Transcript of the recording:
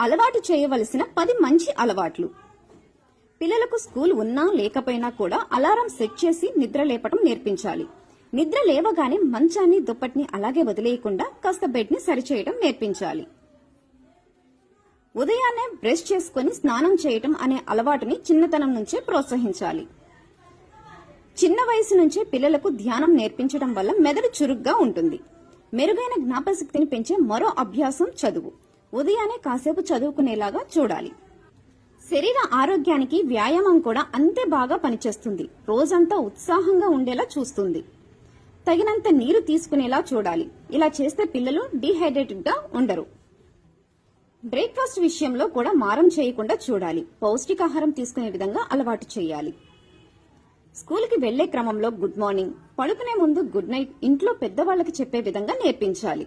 అలవాటు చేయవలసిన 10 మంచి అలవాట్లు. పిల్లలకు స్కూల్ ఉన్నా లేకపోయినా కూడా అలారం సెట్ చేసి నిద్ర లేపటం నేర్పించాలి. నిద్ర లేవగానే మంచాన్ని దుప్పటిని అలాగే వదిలేయకుండా కాస్త బెడ్ ని సరిచేయడం నేర్పించాలి. ఉదయాన్నే బ్రష్ చేసుకుని స్నానం చేయటం అనే అలవాటుని చిన్నతనం నుంచే ప్రోత్సహించాలి. చిన్న వయసు నుంచే పిల్లలకు ధ్యానం నేర్పించడం వల్ల మెదడు చురుగ్గా ఉంటుంది. మెరుగైన జ్ఞాపకశక్తిని పెంచే మరో అభ్యాసం చదువు. ఉదయాన్నే కాసేపు చదువుకునేలాగా చూడాలి. శరీర ఆరోగ్యానికి వ్యాయామం కూడా అంతే బాగా పనిచేస్తుంది. రోజంతా ఉత్సాహంగా ఉండేలా చూస్తుంది. తగినంత నీరు తీసుకునేలా చూడాలి. ఇలా చేస్తే పిల్లలు డీహైడ్రేటెడ్ గా ఉండరు. బ్రేక్ఫాస్ట్ విషయంలో కూడా మారం చేయకుండా చూడాలి. పౌష్టికాహారం తీసుకునే విధంగా అలవాటు చేయాలి. స్కూల్కి వెళ్లే క్రమంలో గుడ్ మార్నింగ్, పడుకునే ముందు గుడ్ నైట్ ఇంట్లో పెద్దవాళ్లకి చెప్పే విధంగా నేర్పించాలి.